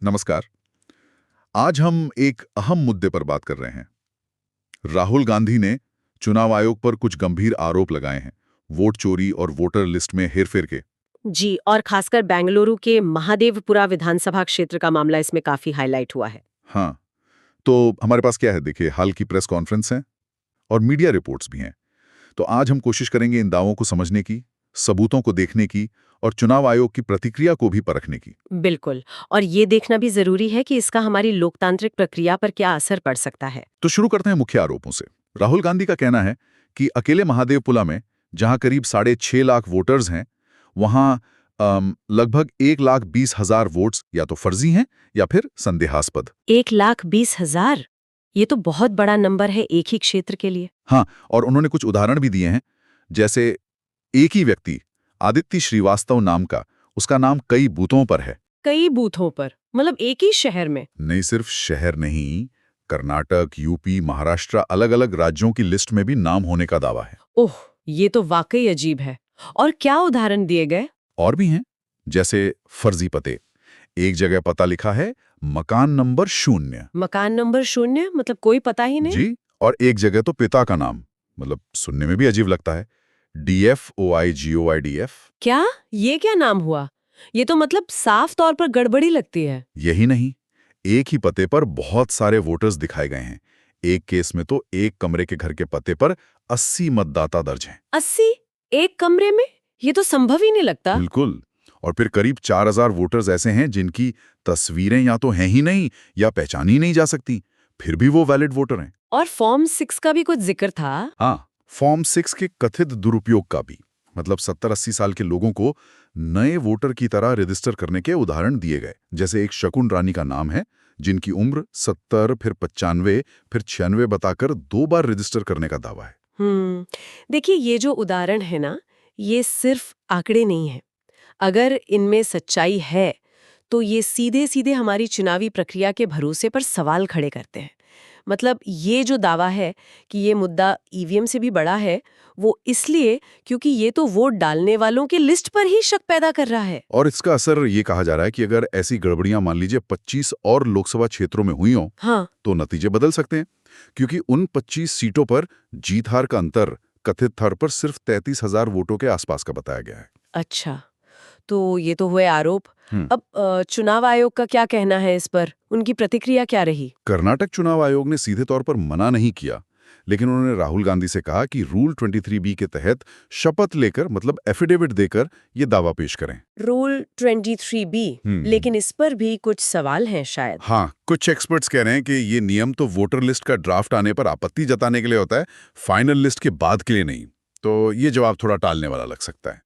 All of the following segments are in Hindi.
नमस्कार। आज हम एक अहम मुद्दे पर बात कर रहे हैं। राहुल गांधी ने चुनाव आयोग पर कुछ गंभीर आरोप लगाए हैं, वोट चोरी और वोटर लिस्ट में हेरफेर के। जी, और खासकर बेंगलुरु के महादेवपुरा विधानसभा क्षेत्र का मामला इसमें काफी हाईलाइट हुआ है। हाँ, तो हमारे पास क्या है, देखिए, हाल की प्रेस कॉन्फ्रेंस है और मीडिया रिपोर्ट्स भी हैं। तो आज हम कोशिश करेंगे इन दावों को समझने की, सबूतों को देखने की और चुनाव आयोग की प्रतिक्रिया को भी परखने की। बिल्कुल। और ये देखना भी जरूरी है कि इसका हमारी लोकतांत्रिक प्रक्रिया पर क्या असर पड़ सकता है। तो शुरू करते हैं मुख्य आरोपों से। राहुल गांधी का कहना है कि अकेले महादेवपुरा में, जहां करीब 6.5 लाख वोटर्स हैं, वहां लगभग 1,20,000 वोट्स या तो फर्जी हैं या फिर संदेहास्पद। 1,20,000? ये तो बहुत बड़ा नंबर है एक ही क्षेत्र के लिए। हाँ, और उन्होंने कुछ उदाहरण भी दिए हैं, जैसे एक ही व्यक्ति, आदित्य श्रीवास्तव नाम का, उसका नाम कई बूथों पर है। कई बूथों पर? मतलब एक ही शहर में? नहीं, सिर्फ शहर नहीं, कर्नाटक, यूपी, महाराष्ट्र, अलग अलग राज्यों की लिस्ट में भी नाम होने का दावा है। ओह, ये तो वाकई अजीब है। और क्या उदाहरण दिए गए? और भी हैं, जैसे फर्जी पते। एक जगह पता लिखा है मकान नंबर 0। मकान नंबर 0? मतलब कोई पता ही नहीं। जी। और एक जगह तो पिता का नाम, मतलब सुनने में भी अजीब लगता है, DFOIGOIDF। क्या? ये क्या नाम हुआ? ये तो मतलब साफ तौर पर गड़बड़ी लगती है। यही नहीं, एक ही पते पर बहुत सारे वोटर्स दिखाए गए हैं। एक केस में तो एक कमरे के घर के पते पर 80 मतदाता दर्ज हैं। 80? एक कमरे में? ये तो संभव ही नहीं लगता। बिल्कुल। और फिर करीब 4,000 वोटर्स ऐसे हैं जिनकी तस्वीरें या तो हैं ही नहीं या पहचानी नहीं जा सकती, फिर भी वो वैलिड वोटर हैं। और फॉर्म 6 का भी कुछ जिक्र था। हाँ, फॉर्म 6 के कथित दुरुपयोग का भी, मतलब 70-80 साल के लोगों को नए वोटर की तरह रजिस्टर करने के उदाहरण दिए गए। जैसे एक शकुन रानी का नाम है, जिनकी उम्र 70, फिर 95, फिर 96 बताकर 2 बार रजिस्टर करने का दावा है। देखिए, ये जो उदाहरण है ना, ये सिर्फ आंकड़े नहीं है। अगर इनमें सच्चाई है तो ये सीधे सीधे हमारी चुनावी प्रक्रिया के भरोसे पर सवाल खड़े करते हैं। मतलब ये जो दावा है कि ये मुद्दा ईवीएम से भी बड़ा है, वो इसलिए क्योंकि ये तो वोट डालने वालों की लिस्ट पर ही शक पैदा कर रहा है। और इसका असर ये कहा जा रहा है कि अगर ऐसी गड़बड़ियां मान लीजिए 25 और लोकसभा क्षेत्रों में हुई हों, हाँ। तो नतीजे बदल सकते हैं। क्योंकि उन 25 सीटों पर जीत हार का अंतर कथित तौर पर सिर्फ 33,000 वोटों के आसपास का बताया गया है। अच्छा, तो ये तो हुए आरोप। हम्म। अब चुनाव आयोग का क्या कहना है इस पर? उनकी प्रतिक्रिया क्या रही? कर्नाटक चुनाव आयोग ने सीधे तौर पर मना नहीं किया, लेकिन उन्होंने राहुल गांधी से कहा कि रूल 23B के तहत शपथ लेकर, मतलब एफिडेविट देकर, ये दावा पेश करें। Rule 23B? लेकिन इस पर भी कुछ सवाल हैं शायद। हाँ, कुछ एक्सपर्ट्स कह रहे हैं कि ये नियम तो वोटर लिस्ट का ड्राफ्ट आने पर आपत्ति जताने के लिए होता है, फाइनल लिस्ट के बाद के लिए नहीं। तो ये जवाब थोड़ा टालने वाला लग सकता है।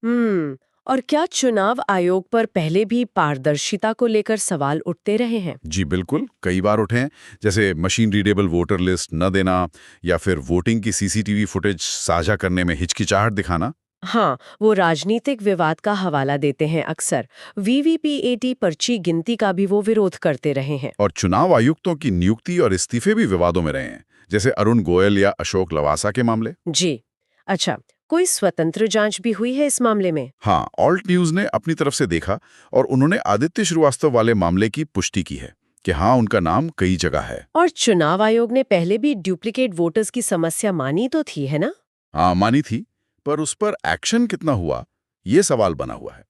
और क्या चुनाव आयोग पर पहले भी पारदर्शिता को लेकर सवाल उठते रहे हैं? जी बिल्कुल, कई बार उठे हैं। जैसे मशीन रीडेबल वोटर लिस्ट न देना, या फिर वोटिंग की CCTV फुटेज साझा करने में हिचकिचाहट दिखाना। हाँ, वो राजनीतिक विवाद का हवाला देते हैं अक्सर। VVPAT पर्ची गिनती का भी वो विरोध करते रहे हैं। और चुनाव आयुक्तों की नियुक्ति और इस्तीफे भी विवादों में रहे हैं, जैसे अरुण गोयल या अशोक लवासा के मामले। जी। अच्छा, कोई स्वतंत्र जांच भी हुई है इस मामले में? हाँ, ऑल्ट न्यूज ने अपनी तरफ से देखा और उन्होंने आदित्य श्रीवास्तव वाले मामले की पुष्टि की है कि हाँ, उनका नाम कई जगह है। और चुनाव आयोग ने पहले भी डुप्लीकेट वोटर्स की समस्या मानी तो थी, है ना? हाँ, मानी थी, पर उस पर एक्शन कितना हुआ, ये सवाल बना हुआ है।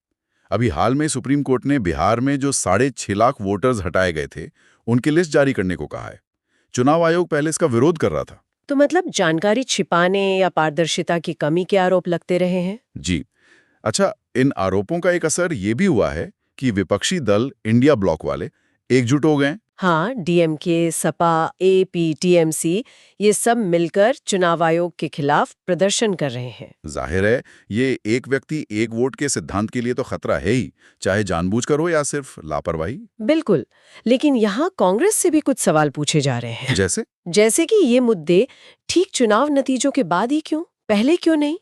अभी हाल में सुप्रीम कोर्ट ने बिहार में जो 6.5 लाख वोटर्स हटाए गए थे, उनकी लिस्ट जारी करने को कहा है। चुनाव आयोग पहले इसका विरोध कर रहा था। तो मतलब जानकारी छिपाने या पारदर्शिता की कमी के आरोप लगते रहे हैं? जी। अच्छा, इन आरोपों का एक असर ये भी हुआ है कि विपक्षी दल इंडिया ब्लॉक वाले एकजुट हो गए। हाँ, डीएमके, सपा, APTMC, ये सब मिलकर चुनाव आयोग के खिलाफ प्रदर्शन कर रहे हैं। जाहिर है, ये एक व्यक्ति एक वोट के सिद्धांत के लिए तो खतरा है ही, चाहे जानबूझकर हो या सिर्फ लापरवाही। बिल्कुल। लेकिन यहाँ कांग्रेस से भी कुछ सवाल पूछे जा रहे हैं। जैसे कि ये मुद्दे ठीक चुनाव नतीजों के बाद ही क्यों, पहले क्यों नहीं?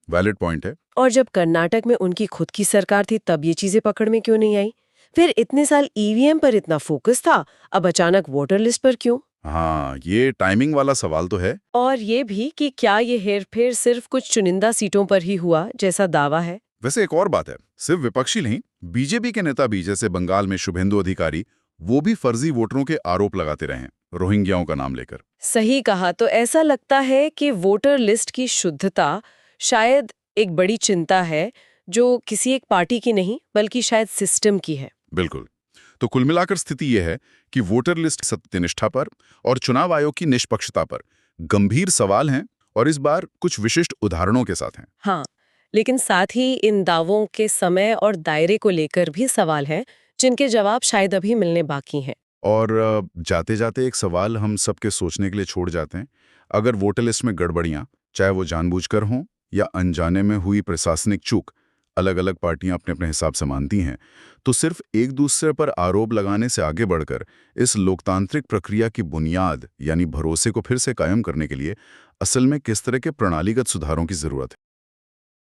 वैलिड पॉइंट है। और जब कर्नाटक में उनकी खुद की सरकार थी तब ये चीजें पकड़ में क्यों नहीं आई? फिर इतने साल ईवीएम पर इतना फोकस था, अब अचानक वोटर लिस्ट पर क्यों? हाँ, ये टाइमिंग वाला सवाल तो है। और ये भी कि क्या ये हेरफेर सिर्फ कुछ चुनिंदा सीटों पर ही हुआ जैसा दावा है? वैसे एक और बात है, सिर्फ विपक्षी नहीं, बीजेपी के नेता भी, जैसे बंगाल में शुभेंदु अधिकारी, वो भी फर्जी वोटरों के आरोप लगाते रहे हैं, रोहिंग्याओं का नाम लेकर। सही कहा। तो ऐसा लगता है कि वोटर लिस्ट की शुद्धता शायद एक बड़ी चिंता है, जो किसी एक पार्टी की नहीं बल्कि शायद सिस्टम की है। बिल्कुल। तो कुल मिलाकर स्थिति यह है कि वोटर लिस्ट सत्यनिष्ठा पर और चुनाव आयोग की निष्पक्षता पर गंभीर सवाल हैं, और इस बार कुछ विशिष्ट उदाहरणों के साथ हैं। हाँ, लेकिन साथ ही इन दावों के समय और दायरे को लेकर भी सवाल हैं, जिनके जवाब शायद अभी मिलने बाकी हैं। और जाते जाते एक सवाल हम सबके सोचने के लिए छोड़ जाते हैं। अगर वोटर लिस्ट में गड़बड़ियां, चाहे वो जानबूझकर हों या अनजाने में हुई प्रशासनिक चूक, अलग अलग पार्टियां अपने अपने हिसाब से मानती हैं, तो सिर्फ एक दूसरे पर आरोप लगाने से आगे बढ़कर इस लोकतांत्रिक प्रक्रिया की बुनियाद यानी भरोसे को फिर से कायम करने के लिए असल में किस तरह के प्रणालीगत सुधारों की जरूरत है।